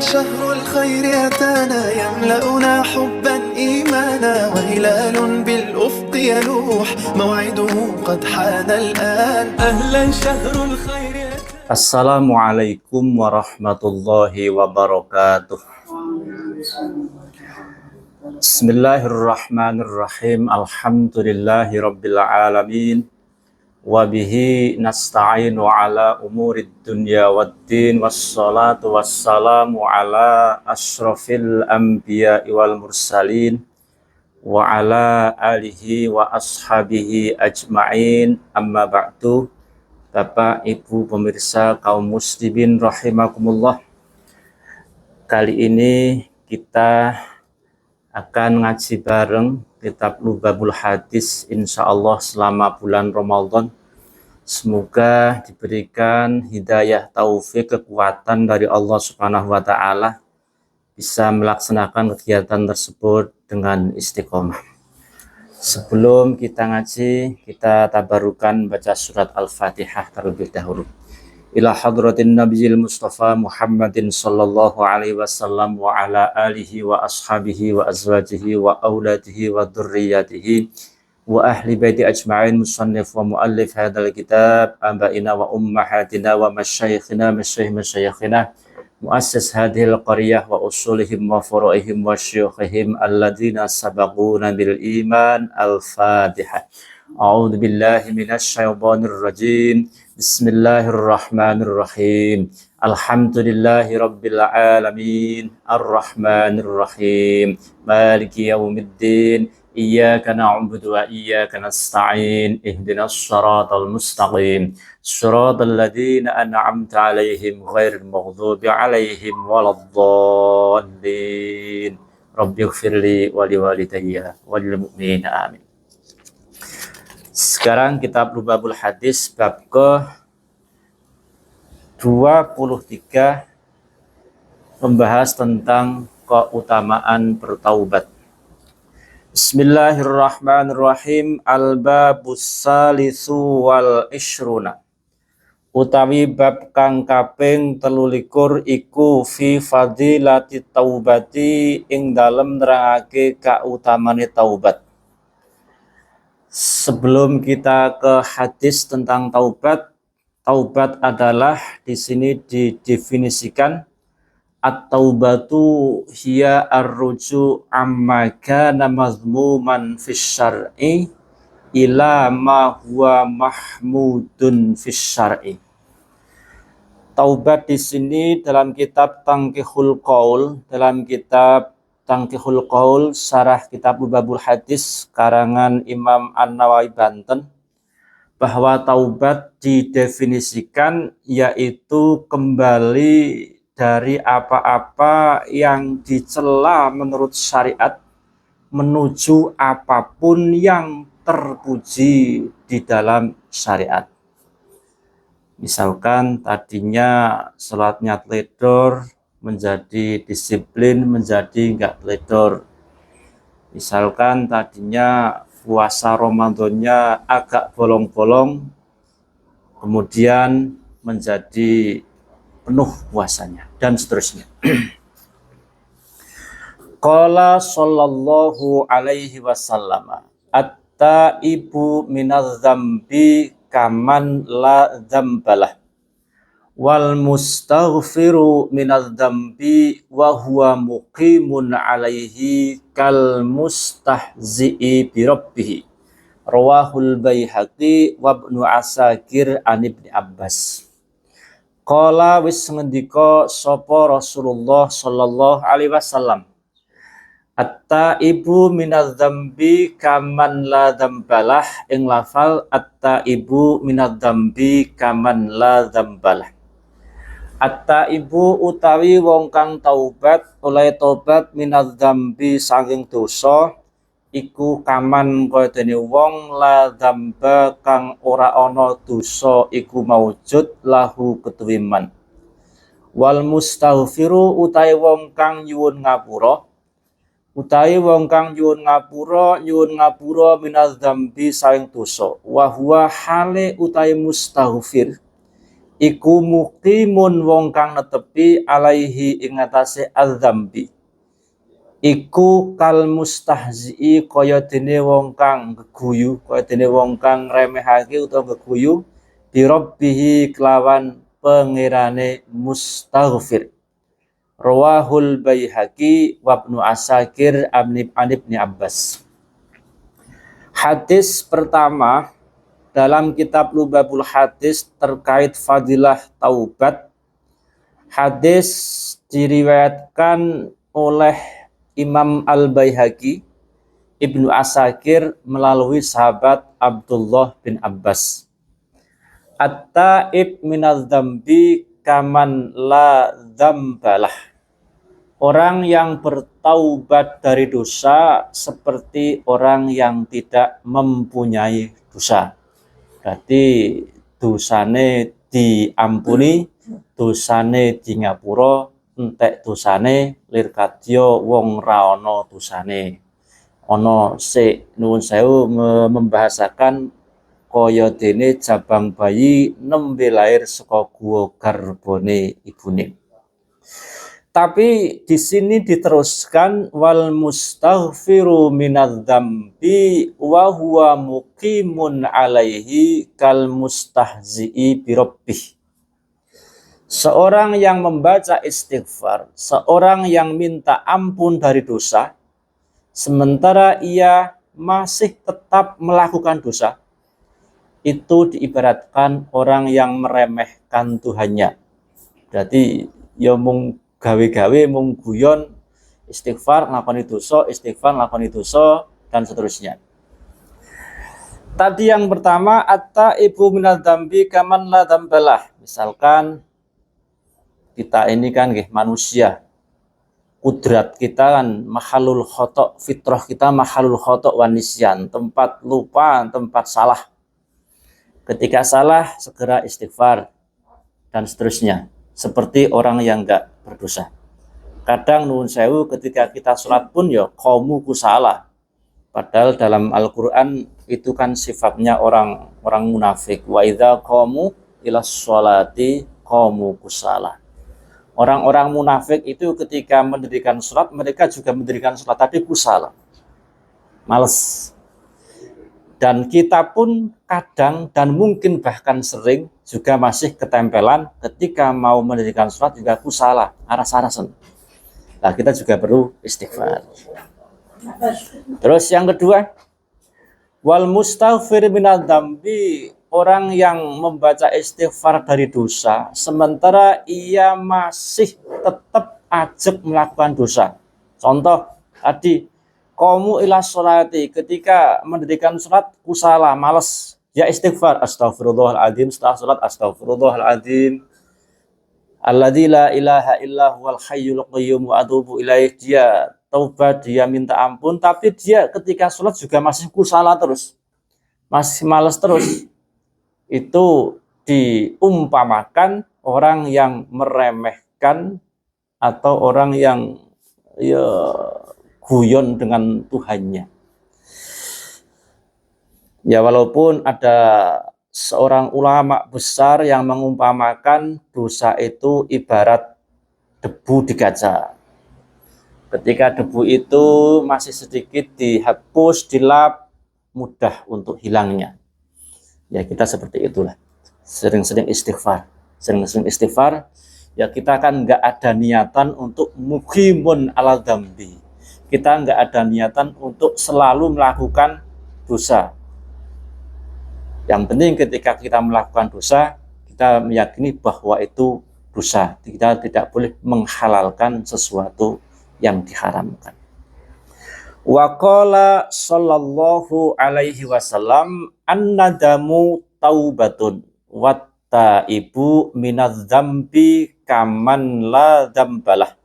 شهر الخير أتانا يملأنا حبا إيمانا وهلال بالأفق يلوح موعده قد حان الآن أهلا شهر الخير أتانا. Assalamualaikum warahmatullahi wabarakatuh. Bismillahirrahmanirrahim. Alhamdulillahi rabbil alamin. Wabihi nasta'inu ala umurid dunya waddin. Wassalatu wassalamu ala ashrafil anbiya'i wal mursalin wa ala alihi wa ashabihi ajma'in. Amma ba'du. Bapak, Ibu, pemirsa kaum muslimin rahimakumullah. Kali ini kita akan ngaji bareng kitab Lubabul Hadis insyaallah selama bulan Ramadan. Semoga diberikan hidayah, taufik, kekuatan dari Allah Subhanahu wa taala bisa melaksanakan kegiatan tersebut dengan istiqomah. Sebelum kita ngaji, kita tabarukan baca surat Al-Fatihah terlebih dahulu. Ila hadratin Nabiyil Mustafa Muhammadin sallallahu alaihi wasallam wa ala alihi wa ashabihi wa azwajihi wa auladihi wa dzurriyyatihi wa ahli baiti ajma'in. Musannif wa muallif hadzal kitab abaina wa ummahatina wa masyayikhina masyayikhina muassis hadhil qaryah wa usulihim wa furu'ihim wa syuyukhihim alladzina sabaquna bil iman. Al-Fatihah. A'udzu billahi minasy syaithanir rajim. Bismillahirrahmanirrahim. Alhamdulillahi rabbil alamin. Arrahmanir rahim. Maliki yaumiddin. Iyyaka na'budu wa iyyaka nasta'in. Ihdinas shiratal mustaqim. Shiratal ladzina an'amta 'alaihim ghairil maghdubi 'alaihim waladdallin. Rabbighfirli wa liwalidayya walil mu'minina amin. Sekarang kitab Lubabul Hadis bab ke-23 membahas tentang keutamaan bertaubat. Bismillahirrahmanirrahim. Al-babus salisu wal ishruna. Utawi bab kang kaping 23 iku fi fadilati taubati ing dalem nerangake kautamane taubat. Sebelum kita ke hadis tentang taubat, taubat adalah di sini didefinisikan at-taubatu hiya ar-ruju' amma kana mazmuman fis syar'i ila ma huwa mahmudun fis syar'i. Taubat di sini dalam kitab Tanqihul Qaul, syarah kitab Lubabul Hadis karangan Imam An-Nawawi Banten, bahwa taubat didefinisikan yaitu kembali dari apa-apa yang dicela menurut syariat menuju apapun yang terpuji di dalam syariat. Misalkan tadinya sholatnya teledor menjadi disiplin, menjadi enggak teledor. Misalkan tadinya puasa Ramadannya agak bolong-bolong, kemudian menjadi penuh puasanya, dan seterusnya. Qala sallallahu alaihi wasallam, at-taibu minadz dzambi kaman la dzambalah wal mustaghfiru minadz dzambi wa huwa muqimun alaihi kal mustahzi'i bi rabbih. Rawahul Baihaqi wa Ibnu Asakir an Ibnu Abbas. Qala wis ngendika sapa Rasulullah sallallahu alaihi wasallam, at-taibu minadz dzambi kaman la dzambalah. Ing lafal at-taibu minadz dzambi kaman la dzambalah. At-taibu utawi wong kang taubat, oleh tobat minadz dzambi saking dosa, iku kaman kaya dene wong la dzamba kang ora ana dosa iku maujud lahu ketuwiman. Wal mustaghfiru utawi wong kang nyuwun ngapura, nyuwun ngapura minadz dzambi saking dosa. Wa huwa hale utawi mustaghfir iku muqimun wong kang netepi alaihi ing atase adzambi iku kal mustahzi kaya dene wong kang geguyu, kaya dene wong kang remehake utawa geguyu bi rabbihi kelawan pangerane mustaghfir. Rawahul Baihaqi wa Ibnu Asakir an Ibnu Abbas. Hadis pertama dalam kitab Lubabul Hadis terkait fadilah taubat. Hadis diriwayatkan oleh Imam Al-Baihaqi, Ibnu Asakir melalui sahabat Abdullah bin Abbas. At-taib minadz dzambi kaman la dzambalah. Orang yang bertaubat dari dosa seperti orang yang tidak mempunyai dosa. Berarti dosane diampuni, dosane di ngapura, entek dosane lir kadya wong ra ana dosane. Ana sik nuwun sewu membahasakan kaya dene jabang bayi nembe lair saka guwa garbane ibune. Tapi di sini diteruskan wal mustaghfiru minadz dzambi wa huwa muqimun alaihi kal mustahzi'i bi rabbih. Seorang yang membaca istighfar, seorang yang minta ampun dari dosa, sementara ia masih tetap melakukan dosa, itu diibaratkan orang yang meremehkan Tuhannya. Berarti ya mung gawe-gawe mung guyon istighfar nglakoni dosa dan seterusnya. Tadi yang pertama at-taibu minadz dzambi kaman la dzambalah. Misalkan kita ini kan manusia, kudrat kita kan mahalul khotok, fitrah kita mahalul khotok wa nisyan, tempat lupa, tempat salah. Ketika salah segera istighfar dan seterusnya, seperti orang yang enggak berdosa. Kadang nuwun sewu ketika kita sholat pun ya qamu kusala. Padahal dalam Al-Qur'an itu kan sifatnya orang munafik. Wa idza qamu ila sholati qamu kusala. Orang-orang munafik itu ketika mendirikan sholat, mereka juga mendirikan sholat tapi kusala. Males. Dan kita pun kadang dan mungkin bahkan sering juga masih ketempelan ketika mau mendirikan sholat juga kusala, aras-arasan. Nah, kita juga perlu istighfar. Terus yang kedua, wal mustaghfir minadz dzambi, orang yang membaca istighfar dari dosa sementara ia masih tetap ajak melakukan dosa. Contoh tadi qamu ila sholati, ketika mendirikan sholat kusala, malas, ya istighfar, astagfirullahaladzim, setelah sholat astagfirullahaladzim alladzi la ilaha illa huwal hayyul qayyum wa atubu ilaih. Dia taubat, dia minta ampun, tapi dia ketika sholat juga masih kusala terus, masih malas terus. Itu diumpamakan orang yang meremehkan atau orang yang ya guyon dengan Tuhannya. Ya, walaupun ada seorang ulama besar yang mengumpamakan dosa itu ibarat debu di kaca. Ketika debu itu masih sedikit dihapus, dilap, mudah untuk hilangnya. Ya, kita seperti itulah. Sering-sering istighfar. Sering-sering istighfar, ya kita kan nggak ada niatan untuk muqimun ala dzambi. Kita nggak ada niatan untuk selalu melakukan dosa. Yang penting ketika kita melakukan dosa, kita meyakini bahwa itu dosa. Kita tidak boleh menghalalkan sesuatu yang diharamkan. Wa qala sallallahu alaihi wasallam an-nadamu taubatun wa taibu minadz dzambi kaman la dzambalah.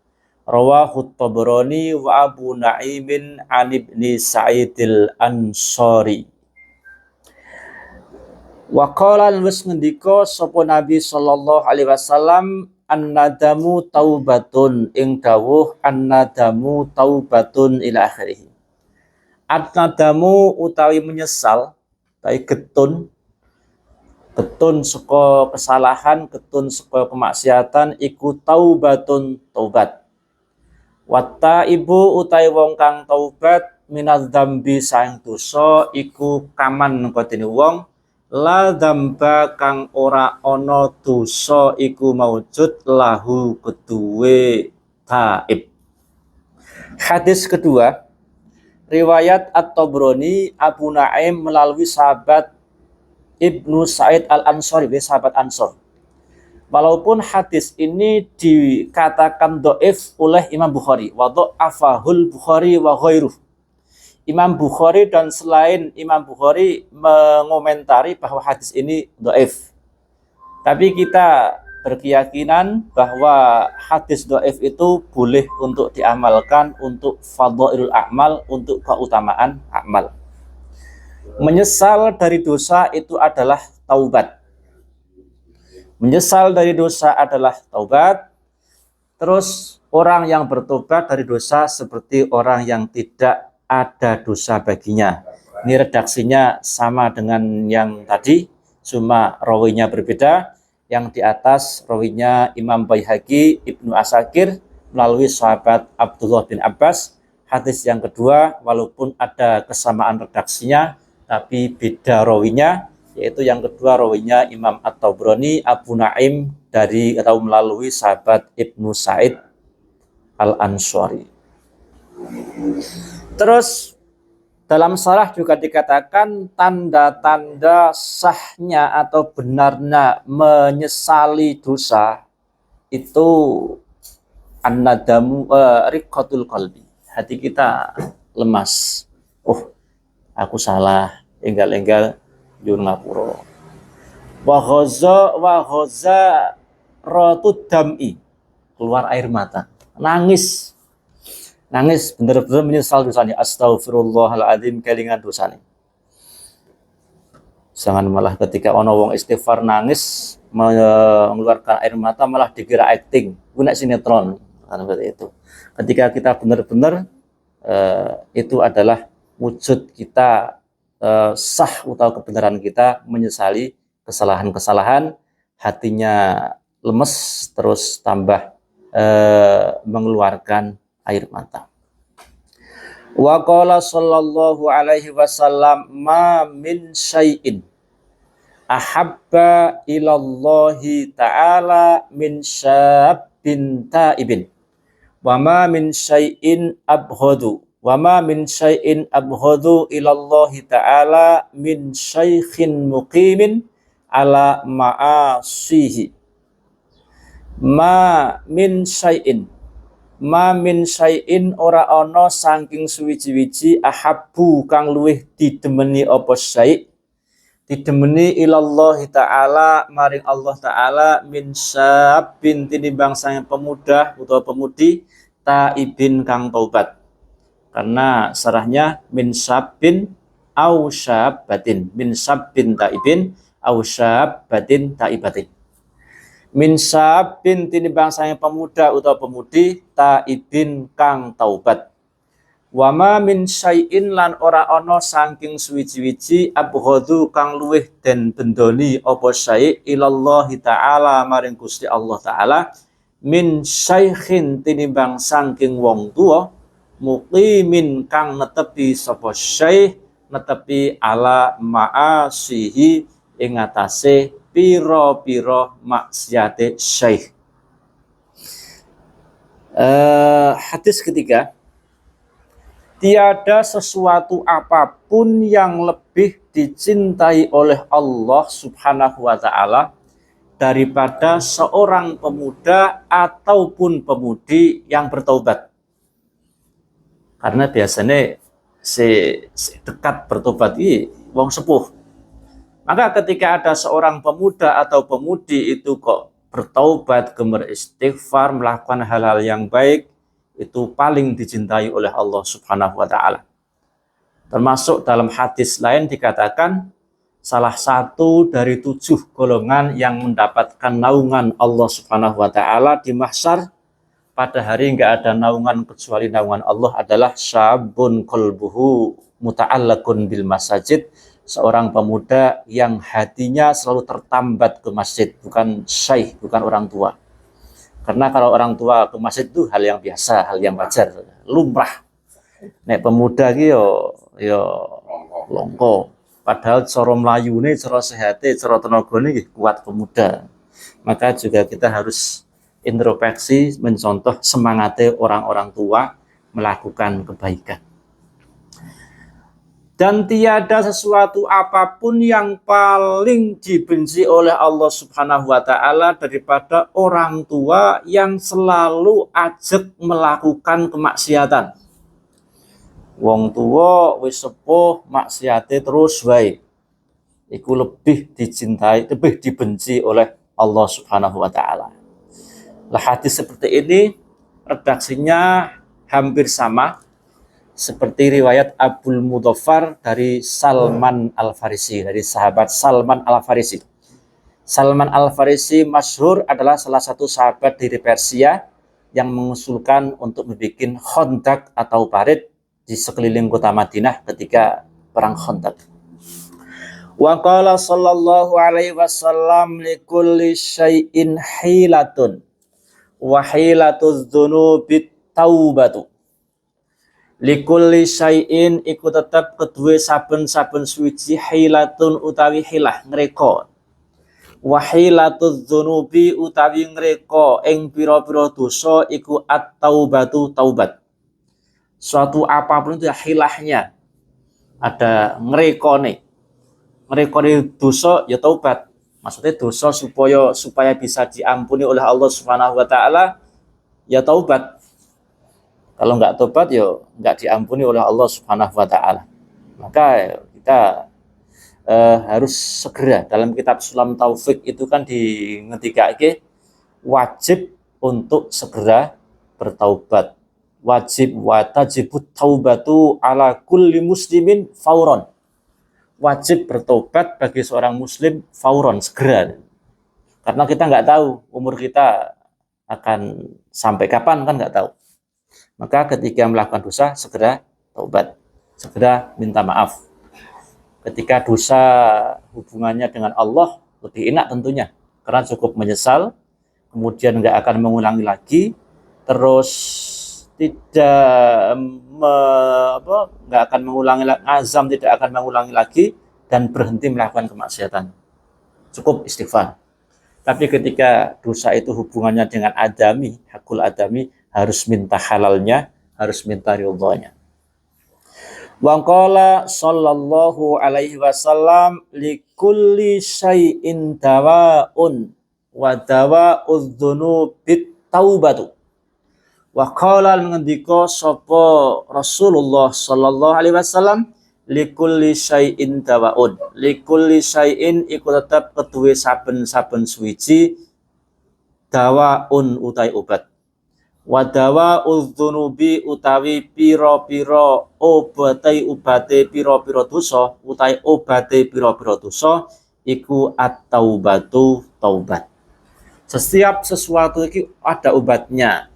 Rawahu Tabrani wa Abu Na'imin an Ibni Sa'idil Ansari. Wa qala wis ngendika sapa Nabi sallallahu alaihi wasallam an-nadamu taubatun, ing dawuh an-nadamu taubatun ila akhirih. An-nadamu utawi menyesal, utawi getun, Ketun saka kesalahan, ketun saka kemaksiatan iku taubatun taubat. Watta ibu utai wong kang taubat minadz dzambi saing dosa iku kaman kodene wong la dzamba kang ora ana dosa iku maujud lahu keduwe taib. Hadis kedua, riwayat At-Tabrani Abu Naim melalui sahabat Ibnu Sa'id Al-Ansari, sahabat Ansor. Walaupun hadis ini dikatakan dhaif oleh Imam Bukhari, wa dha'afahul Bukhari wa ghairuh. Imam Bukhari dan selain Imam Bukhari mengomentari bahwa hadis ini dhaif. Tapi kita berkeyakinan bahwa hadis dhaif itu boleh untuk diamalkan untuk fadhailul a'mal, untuk keutamaan amal. Menyesal dari dosa itu adalah taubat. Menyesal dari dosa adalah taubat. Terus orang yang bertobat dari dosa seperti orang yang tidak ada dosa baginya. Ini redaksinya sama dengan yang tadi, cuma rawinya berbeda. Yang di atas rawinya Imam Baihaqi, Ibnu Asakir melalui sahabat Abdullah bin Abbas. Hadis yang kedua walaupun ada kesamaan redaksinya tapi beda rawinya, yaitu yang kedua rawinya Imam At-Tabrani Abu Naim dari atau melalui sahabat Ibnu Sa'id Al-Ansari. Terus dalam syarah juga dikatakan tanda-tanda sahnya atau benarnya menyesali dosa itu an-nadamu riqqatul qalbi. Hati kita lemas. Oh, aku salah, enggal-enggal yun ngapura. Wa ghaza ratud dam'i, keluar air mata, nangis bener-bener menyesal dosanya. Astagfirullahaladzim, kelingan dosanya. Jangan malah ketika ono wong istighfar nangis mengeluarkan air mata malah dikira acting, guna sinetron kan seperti itu. Ketika kita benar-benar itu adalah wujud kita sah atau kebenaran kita menyesali kesalahan-kesalahan, hatinya lemes terus tambah mengeluarkan air mata. Wa qala sallallahu alaihi wasallam ma min syai'in ahabba ilallahi ta'ala min syabbin ta'ibin wa ma min syai'in abghadu wa ma min syai'in abghadu ilallahi ta'ala min syaikhin muqimin ala ma'asihi. Ma min syai'in ora ana saking suwiji-wiji ahabbu kang luwih didemeni apa syai' didemeni ilallahi ta'ala maring Allah ta'ala min syabbin tinimbang sang pemuda utawa pemudi taibin kang taubat. Karena sarahnya min syabbin au syabbatin, min syabbin taibin au syabbatin taibatin. Min sabbin tinimbang sang pemuda utawa pemudi taibin kang taubat. Wa ma min syai'in lan ora ana saking suwiji-wiji abghadu kang luwih den bendoni apa syai' ilallahi ta'ala maring Gusti Allah ta'ala min syaikhin tinimbang saking wong tuwa muqimin kang netepi sapa syai' netepi ala ma'asihi ing atase piro-piro maksiate syekh. Hadis ketiga, tiada sesuatu apapun yang lebih dicintai oleh Allah Subhanahu wa ta'ala daripada seorang pemuda ataupun pemudi yang bertaubat. Karena biasanya si dekat bertobat ini wong sepuh. Maka ketika ada seorang pemuda atau pemudi itu kok bertaubat, beristighfar, melakukan hal-hal yang baik, itu paling dicintai oleh Allah Subhanahu wa ta'ala. Termasuk dalam hadis lain dikatakan salah satu dari 7 golongan yang mendapatkan naungan Allah Subhanahu wa ta'ala di mahsyar pada hari enggak ada naungan kecuali naungan Allah adalah syabun qalbuhu muta'allaqun bil masajid seorang pemuda yang hatinya selalu tertambat ke masjid, bukan syekh, bukan orang tua. Karena kalau orang tua ke masjid itu hal yang biasa, hal yang wajar, lumrah. Nek pemuda ki yo longko. Padahal cara mlayune, cara sehate, cara tenagane kuat pemuda. Maka juga kita harus introspeksi, mencontoh semangatnya orang-orang tua melakukan kebaikan. Dan tiada sesuatu apapun yang paling dibenci oleh Allah Subhanahu wa Ta'ala daripada orang tua yang selalu ajak melakukan kemaksiatan. Wong tua wis sepuh maksiate terus wae. Iku lebih dicintai, lebih dibenci oleh Allah Subhanahu wa Ta'ala. Lah hadis seperti ini redaksinya hampir sama seperti riwayat Abul Mudhaffar dari Salman Al-Farisi, dari sahabat Salman Al-Farisi. Salman Al-Farisi masyhur adalah salah satu sahabat dari Persia yang mengusulkan untuk membuat Khandaq atau parit di sekeliling kota Madinah ketika perang Khandaq. Wa qala sallallahu alaihi wasallam likulli syai'in hilatun wa hilatuz dzunubi taubatu. Likulli syai'in iku tetep kedue saben-saben suci hilatun utawi hilah ngreka. Wa hilatuz dzunubi utawi ngreka ing pira-pira dosa iku at-taubatu taubat. Suatu apapun itu ya hilahnya. Ada ngrekone. Ngrekone dosa ya taubat. Maksudnya dosa supaya bisa diampuni oleh Allah Subhanahu wa Ta'ala ya taubat. Kalau nggak tobat, ya nggak diampuni oleh Allah Subhanahu wa Ta'ala. Maka kita harus segera. Dalam kitab Sulam Taufik itu kan dingetikake wajib untuk segera bertaubat. Wajib wa tajibut taubatu ala kulli muslimin fauron. Wajib bertobat bagi seorang muslim fauron, segera. Karena kita nggak tahu umur kita akan sampai kapan, kan nggak tahu. Maka ketika melakukan dosa, segera taubat, segera minta maaf. Ketika dosa hubungannya dengan Allah, lebih enak tentunya. Karena cukup menyesal, kemudian nggak akan mengulangi lagi, terus nggak akan mengulangi, azam tidak akan mengulangi lagi, dan berhenti melakukan kemaksiatan. Cukup istighfar. Tapi ketika dosa itu hubungannya dengan adami, hakul adami, harus minta halalnya, harus minta ridhonya. Wa qala sallallahu alaihi wasallam likulli syai'in dawaun wa dawa'udz dzunubit taubatu. Wa qala ngendika sapa Rasulullah sallallahu alaihi wasallam likulli syai'in dawaun. Likulli syai'in iku tetep keduwe saben-saben suwiji dawaun utai obat. Wadawa udzunubi utawi piro-piro obate piro-piro dosa utai obate piro-piro dosa iku at-taubatu taubat. Setiap sesuatu itu ada obatnya.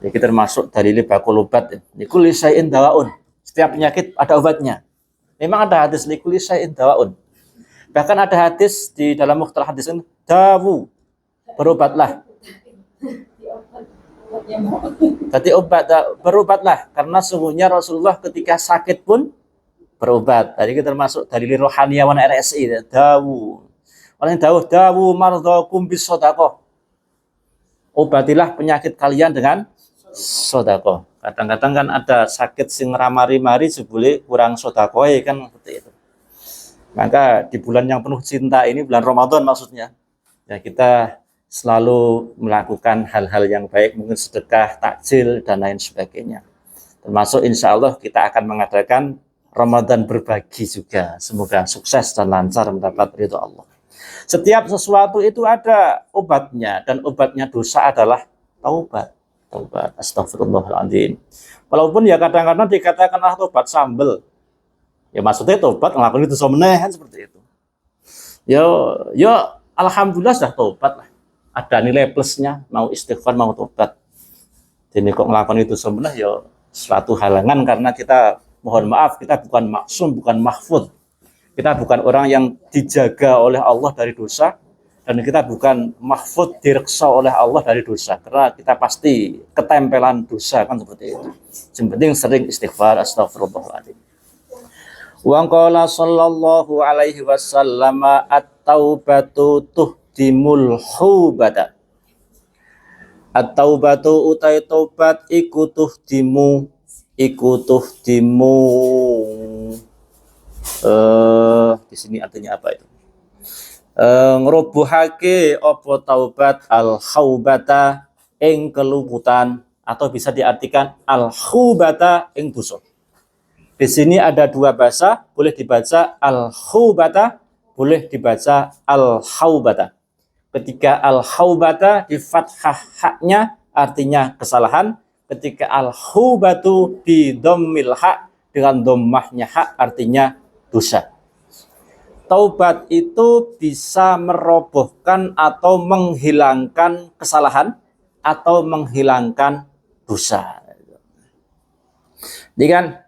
Jadi termasuk dari bakul obat. Likulli syai'in dawaun. Setiap penyakit ada obatnya. Memang ada hadis likulli syai'in dawaun. Bahkan ada hadis di dalam mukhtalah hadis ini dawu, berobatlah. Jadi berobatlah, karena sungguhnya Rasulullah ketika sakit pun berobat. Tadi kita termasuk dari rohaniawan RSI dawu. Orang yang dawu mardhakum bis shadaqah. Obatilah penyakit kalian dengan sedekah. Kadang-kadang kan ada sakit sing ramari-mari jebule kurang sedekah kan seperti itu. Maka di bulan yang penuh cinta ini, bulan Ramadan maksudnya, ya kita selalu melakukan hal-hal yang baik, mungkin sedekah, takjil, dan lain sebagainya. Termasuk insya Allah kita akan mengadakan Ramadan berbagi juga. Semoga sukses dan lancar mendapat ridho Allah. Setiap sesuatu itu ada obatnya, dan obatnya dosa adalah taubat. Taubat, astagfirullahaladzim. Walaupun ya kadang-kadang dikatakan taubat sambel. Ya maksudnya taubat ngelakuin itu semeneh, seperti itu. Ya alhamdulillah sudah taubat lah. Ada nilai plusnya, mau istighfar, mau tobat. Jadi kok ngelakukan itu sebenarnya ya suatu halangan karena kita Mohon maaf, kita bukan maksum, bukan mahfud. Kita bukan orang yang dijaga oleh Allah dari dosa, dan kita bukan mahfud direksa oleh Allah dari dosa. Karena kita pasti ketempelan dosa, kan seperti itu. Yang penting sering istighfar, astagfirullahaladzim. Wa qala sallallahu alaihi wasallam at-taubatu tuhdimul hubata. At-taubatu utai taubat iku tuhdimu di sini artinya apa itu? Ngerobohake apa taubat al-khaubata ing kelumputan, atau bisa diartikan al-khubata ing dosa. Di sini ada dua bahasa, boleh dibaca al-khubata, boleh dibaca al-khaubata. Ketika al-khaubata di fathah haknya artinya kesalahan, ketika al-khubatu di dhammil hak dengan dhammahnya hak artinya dosa. Taubat itu bisa merobohkan atau menghilangkan kesalahan atau menghilangkan dosa. Jadi kan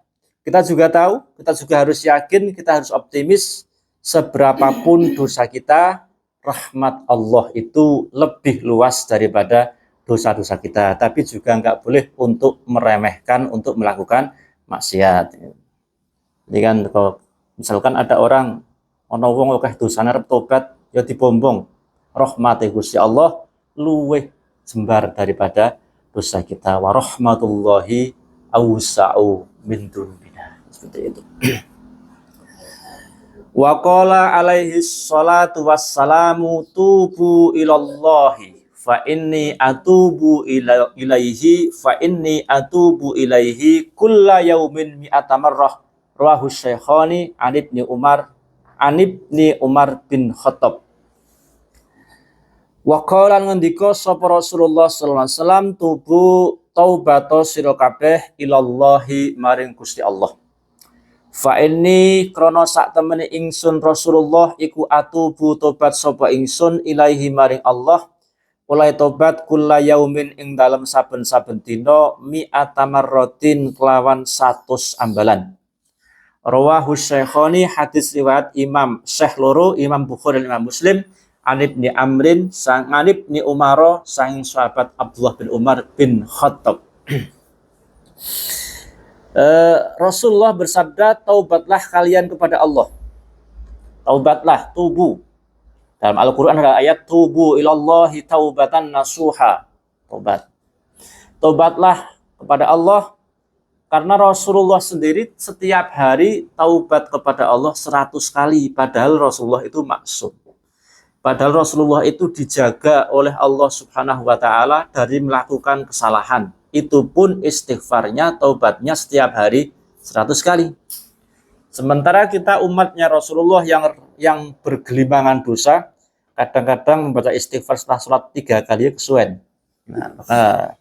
kita juga tahu, kita juga harus yakin, kita harus optimis, seberapapun dosa kita, rahmat Allah itu lebih luas daripada dosa-dosa kita. Tapi juga nggak boleh untuk meremehkan, untuk melakukan maksiat. Jadi kan kalau misalkan ada orang ana wong akeh dosane arep tobat ya dibombong, rahmate Gusti Allah luweh jembar daripada dosa kita. Wa rahmatullahi awsa'u min dunubina. Seperti itu. Wa qala alaihi salatu wassalamu tubu ilallahi fa inni atubu ilaihi kulla yaumin mi'ata marrah. Rawahu Syaikhani an Ibni Umar bin Khattab. Wa qala ngendika sapa Rasulullah sallallahu alaihi wasallam, tubu taubato sira kabeh ilallahi maring Gusti Allah. Fa inni krana sak temene ingsun Rasulullah iku atubu tobat sapa ingsun ilaihi maring Allah, oleh tobat kulla yaumin ing dalem saben-saben dina mi'ata marratin kelawan 100 ambalan. Rawahu Syaikhani, hadis riwayat Imam Syekh loro, Imam Bukhari dan Imam Muslim, an Ibni Amrin sang an Ibni Umar sang sahabat Abdullah bin Umar bin Khattab. Rasulullah bersabda, taubatlah kalian kepada Allah. Taubatlah, tubu. Dalam Al-Quran ada ayat tubu ilallahi taubatan nasuha. Taubat. Taubatlah kepada Allah, karena Rasulullah sendiri setiap hari taubat kepada Allah 100 kali. Padahal Rasulullah itu maksum. Padahal Rasulullah itu dijaga oleh Allah Subhanahu wa Ta'ala dari melakukan kesalahan. Itu pun istighfarnya, taubatnya setiap hari 100 kali. Sementara kita umatnya Rasulullah yang bergelimangan dosa, kadang-kadang membaca istighfar setelah sholat 3 kali kesuwen. Nah,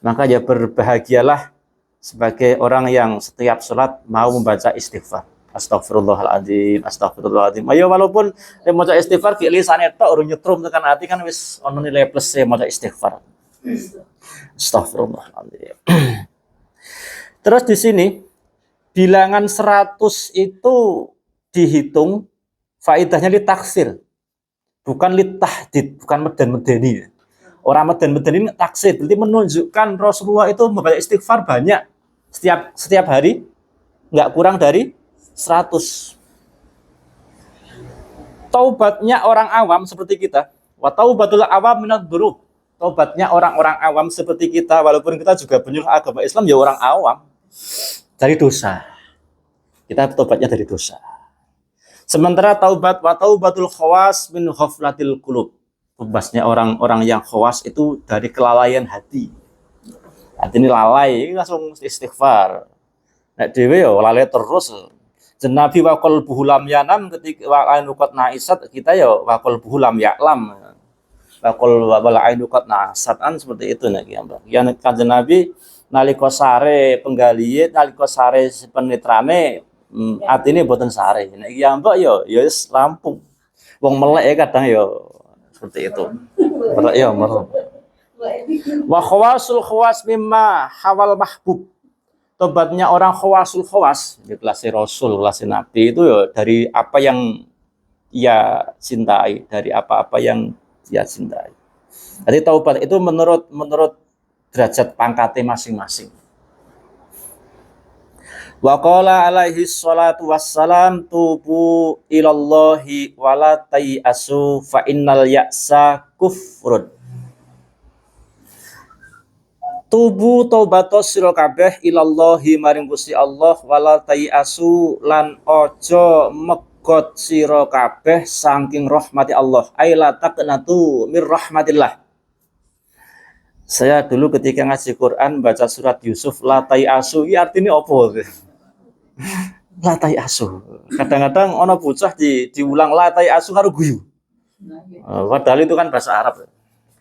maka ya berbahagialah sebagai orang yang setiap sholat mau membaca istighfar. Astagfirullahaladzim, astagfirullahaladzim. Ayo walaupun mau baca istighfar ki lisane tok urung nyetrum tekan hati kan wis ono nilai plus mau baca istighfar. Astagfirullahaladzim. Terus di sini bilangan 100 itu dihitung faedahnya litaksir, bukan litahdid, bukan meden-medeni. Orang meden-medeni taksir berarti menunjukkan Rasulullah itu membaca istighfar banyak setiap hari, nggak kurang dari 100. Taubatnya orang awam seperti kita, wa taubatul awam minadz dzunub. Taubatnya orang-orang awam seperti kita, walaupun kita juga penyuluh agama Islam ya orang awam, dari dosa. Kita taubatnya dari dosa. Sementara taubat wa taubatul khawas min ghaflatil qulub. Taubatnya orang-orang yang khawas itu dari kelalaian hati. Hati ini lalai, langsung istighfar. Nek dhewe ya lalai terus. Jenabi wa qalbuhu lam yanam, ketika wa ainu qad naisat, kita ya wa qalbuhu lam ya'lam. Wa qul wa ainu qad nasatan, seperti itu nek ya, Mbak. Ya Kanjeng Nabi nalika sare penggalihe, nalika sare penetrane, atine mboten sare. Nek ya Mbak ya wis rampung. Wong melek ya kadang ya seperti itu. Ya merem. Wa khawasul khawas mimma hawal mahbub. tobatnya orang khawasul khawas, di kelas Rasul, kelas Nabi itu ya dari apa yang ia cintai, dari apa-apa yang ia cintai. Jadi taubat itu menurut derajat pangkatnya masing-masing. Wa qala alaihi salatu wassalam tubu ilallahi wala tayasu fa innal ya'sa kufrun. Tubu taubatos sira kabeh ilallahi maring Gusti Allah wala tayasu lan aja megot sira kabeh saking rahmati Allah. Aila taqnatu mir rahmatillah. Saya dulu ketika ngaji Quran baca surat Yusuf la tayasu iki artine apa? Latai asu. Kadang-kadang ono bocah diulang latai asu karo guyu. Padahal itu kan bahasa Arab.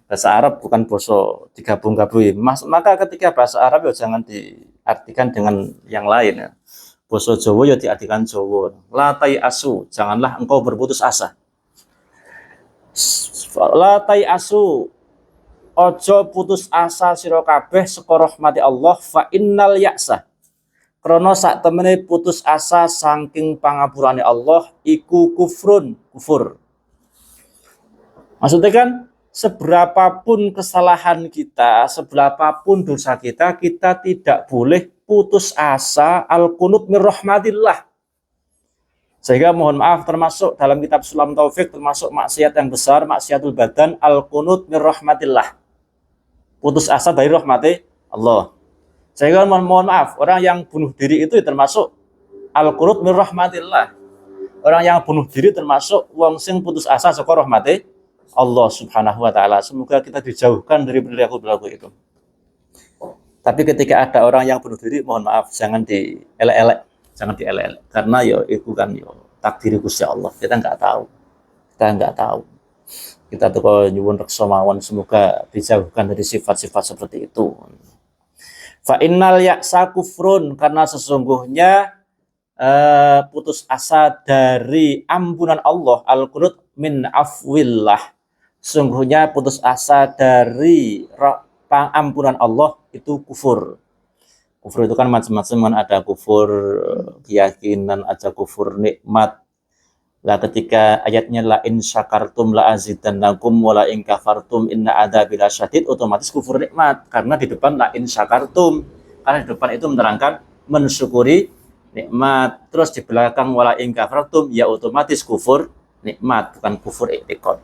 Bahasa Arab bukan basa digabung-gabungi. Maka ketika bahasa Arab ya jangan diartikan dengan yang lain ya. Basa Jawa ya diartikan Jawa. Latai asu, janganlah engkau berputus asa. Latai asu, ojo putus asa sira kabeh saka rahmati Allah fa innal ya'sa. Krono sak temene putus asa saking pangapurane Allah iku kufrun, kufur. Maksudnya kan seberapapun kesalahan kita, seberapapun dosa kita, kita tidak boleh putus asa al-qunut mir rahmatillah. Sehingga mohon maaf termasuk dalam kitab Sulam Taufik termasuk maksiat yang besar, maksiatul badan al-qunut mir rahmatillah. Putus asa dari rahmati Allah. Sehingga mohon maaf, orang yang bunuh diri itu termasuk al-qunut mir rahmatillah. Orang yang bunuh diri termasuk wong sing putus asa saka rahmati Allah Subhanahu wa taala. Semoga kita dijauhkan dari perilaku-perilaku itu. Tapi ketika ada orang yang bunuh diri, mohon maaf, jangan dielek-elek, jangan dielek-elek. Karena ya itu kan ya takdir Gusti Allah. Kita nggak tahu. Kita tuh kalau nyuwun reksa mawon semoga dijauhkan dari sifat-sifat seperti itu. Fa innal ya'sa kufrun, karena sesungguhnya putus asa dari ampunan Allah, al-qunut min afwillah. Sesungguhnya putus asa dari ampunan Allah itu kufur. Kufur itu kan macam-macam, ada kufur keyakinan, ada kufur nikmat. Lah ketika ayatnya la in syakartum la azidannakum wa la in kafartum inna adzabi lasyadid, otomatis kufur nikmat karena di depan la in syakartum, karena di depan itu menerangkan mensyukuri nikmat. Terus di belakang wala in kafartum ya otomatis kufur nikmat, bukan kufur i'tiqad.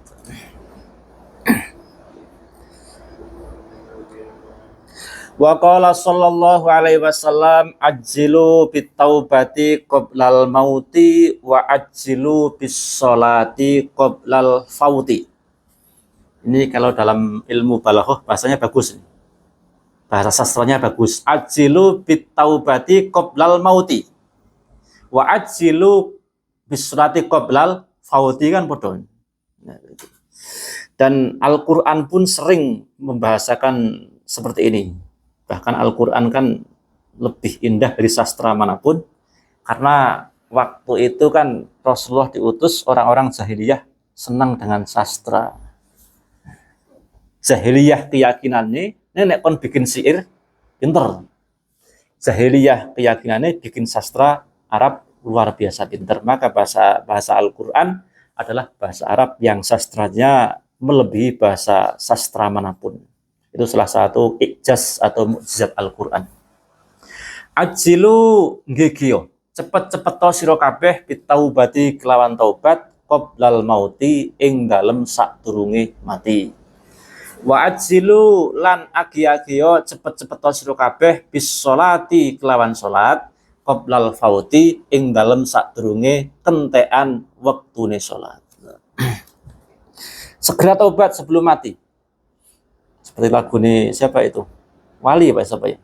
Wa qala sallallahu alaihi wasallam ajjilu bitaubati qoblal mauti wa ajjilu bis sholati qoblal fauti. Ini kalau dalam ilmu balaghah bahasanya bagus. Bahasa sastranya bagus. Ajjilu bitaubati qoblal mauti wa ajjilu bis sholati qoblal fauti, kan bodoh. Dan Al-Qur'an pun sering membahasakan seperti ini. Bahkan Al-Quran kan lebih indah dari sastra manapun, karena waktu itu kan Rasulullah diutus, orang-orang jahiliyah senang dengan sastra. Jahiliyah keyakinannya, nek kon bikin syair, pinter. Jahiliyah keyakinannya bikin sastra Arab luar biasa pinter. Maka bahasa Al-Quran adalah bahasa Arab yang sastranya melebihi bahasa sastra manapun. Itu salah satu ijaz atau mukjizat Al-Qur'an. Ajilu nggih, cepet-cepet to sira kabeh bitaubati kelawan taubat qoblal mauti ing dalem sadurunge mati. Wa ajilu lan agi-agiyo cepet-cepet to sira kabeh bis sholati kelawan salat qoblal fauti ing dalem sadurunge kentekan wektune salat. Segera taubat sebelum mati. Seperti lagu ini siapa itu? Wali apa siapa ya?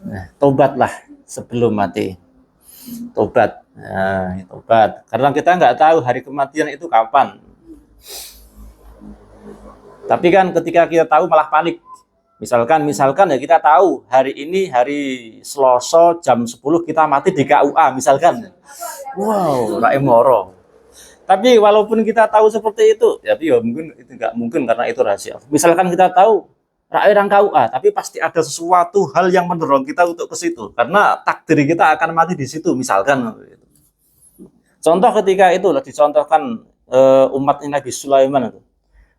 Nah, tobatlah sebelum mati. Tobat. Nah, tobat. Karena kita nggak tahu hari kematian itu kapan. Tapi kan ketika kita tahu malah panik. Misalkan ya kita tahu hari ini hari Selasa jam 10 kita mati di KUA misalkan. Wow, rak moro. Tapi walaupun kita tahu seperti itu, ya mungkin itu nggak mungkin karena itu rahasia. Misalkan kita tahu orang KUA, tapi pasti ada sesuatu hal yang mendorong kita untuk ke situ. Karena takdir kita akan mati di situ, misalkan. Contoh ketika itu dicontohkan umatnya Nabi Sulaiman itu.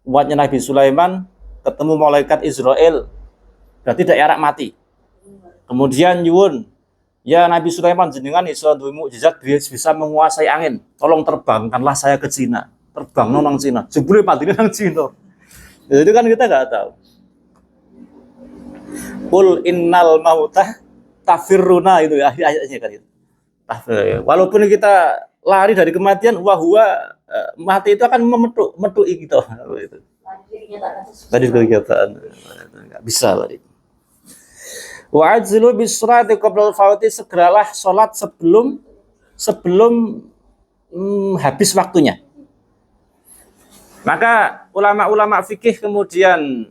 Umatnya Nabi Sulaiman ketemu malaikat Israel, berarti daerah mati. Kemudian nyuwun, ya Nabi Sulaiman jenengan iso duwe mukjizat bisa menguasai angin. Tolong terbangkanlah saya ke Cina. Terbang nang Cina. Jebule patine nang Cina. Itu kan kita nggak tahu. Qul innal mauta tafirruna itu ayatnya kan itu. Walaupun kita lari dari kematian, mati itu akan memetuki kita. Tadi kenyataan nggak bisa tadi. Wa ajlu bisrati qabla al-fawti, segeralah salat sebelum habis waktunya. Maka ulama-ulama fikih kemudian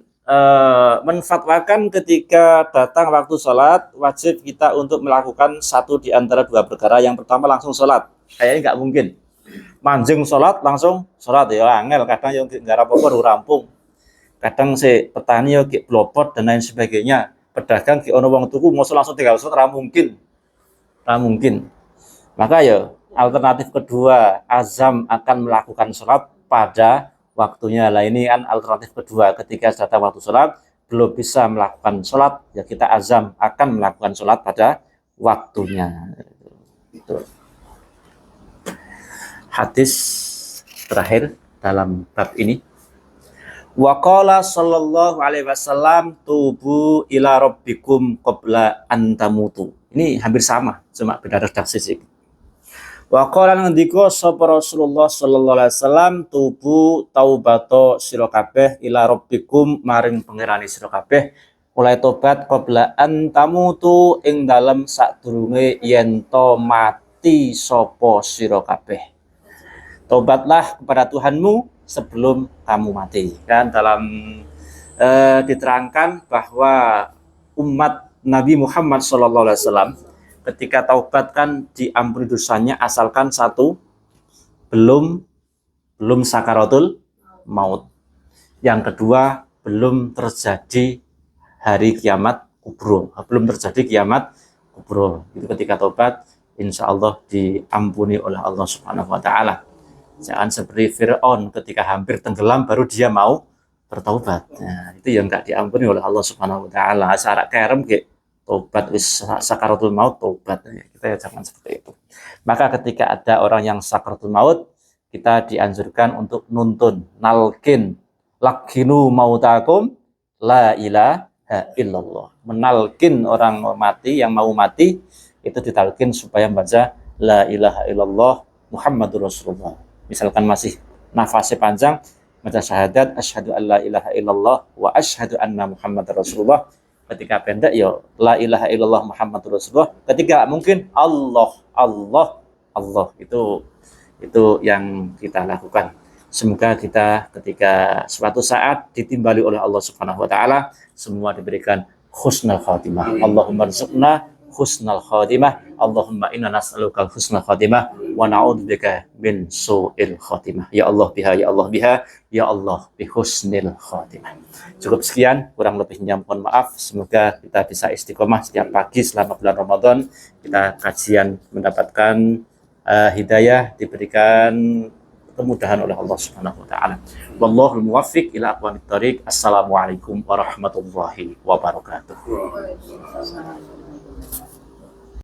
menfatwakan ketika datang waktu salat wajib kita untuk melakukan satu di antara dua perkara. Yang pertama langsung salat. Kayaknya nggak mungkin. Manjing salat langsung salat ya angel, kadang yang nggak apa-apa rampung. Kadang si petani yo blopot dan lain sebagainya. Pedagang ki ono wong tuku mosok langsung tinggal salat mungkin. Maka ya alternatif kedua, azam akan melakukan salat pada waktunya. Lah ini kan alternatif kedua, ketika datang waktu salat belum bisa melakukan salat, ya kita azam akan melakukan salat pada waktunya. Itu. Hadis terakhir dalam bab ini. Wa qala sallallahu alaihi wasallam tubu ila rabbikum qabla an tamutu. Ini hampir sama, cuma beda redaksi sedikit. Wa qala ngendika sapa Rasulullah sallallahu alaihi wasallam tubu taubato sira kabeh ila rabbikum maring pangerane sira kabeh mulai tobat qabla an tamutu ing dalem sadurunge yen to mati sapa sira kabeh. Tobatlah kepada Tuhanmu sebelum kamu mati. Kan dalam diterangkan bahwa umat Nabi Muhammad SAW ketika taubat kan diampuni dosanya asalkan satu, belum sakaratul maut. Yang kedua, belum terjadi hari kiamat kubro. Belum terjadi kiamat kubro. Itu ketika taubat insya Allah diampuni oleh Allah Subhanahu wa taala. Jangan seperti Fir'aun ketika hampir tenggelam baru dia mau bertaubat. Nah, itu yang enggak diampuni oleh Allah Subhanahu wa taala. Syarat kerem ke tobat wis sakaratul maut tobat. Kita ya jangan seperti itu. Maka ketika ada orang yang sakaratul maut, kita dianjurkan untuk nuntun, nalkin, lakinu mautakum la ilaha illallah. Menalkin orang mati yang mau mati itu ditalkin supaya membaca la ilaha illallah Muhammadur Rasulullah. Misalkan masih nafasnya panjang, baca syahadat asyhadu an la ilaha illallah wa asyhadu anna Muhammadar Rasulullah. Ketika pendek ya la ilaha illallah Muhammadur Rasulullah. Ketika mungkin Allah itu yang kita lakukan. Semoga kita ketika suatu saat ditimbali oleh Allah Subhanahu wa taala semua diberikan husnul khatimah. Allahumma rzuqna husnul khatimah. Allahumma inna nas'aluka husnul khatimah wa na'udzubika min su'il khatimah. Ya Allah biha, ya Allah biha, ya Allah bi husnil khatimah. Cukup sekian, kurang lebihnya mohon maaf. Semoga kita bisa istiqomah setiap pagi selama bulan Ramadan. Kita kajian mendapatkan hidayah, diberikan kemudahan oleh Allah Subhanahu wa taala. Wallahul muwaffiq ila aqwamit thoriq. Assalamualaikum warahmatullahi wabarakatuh.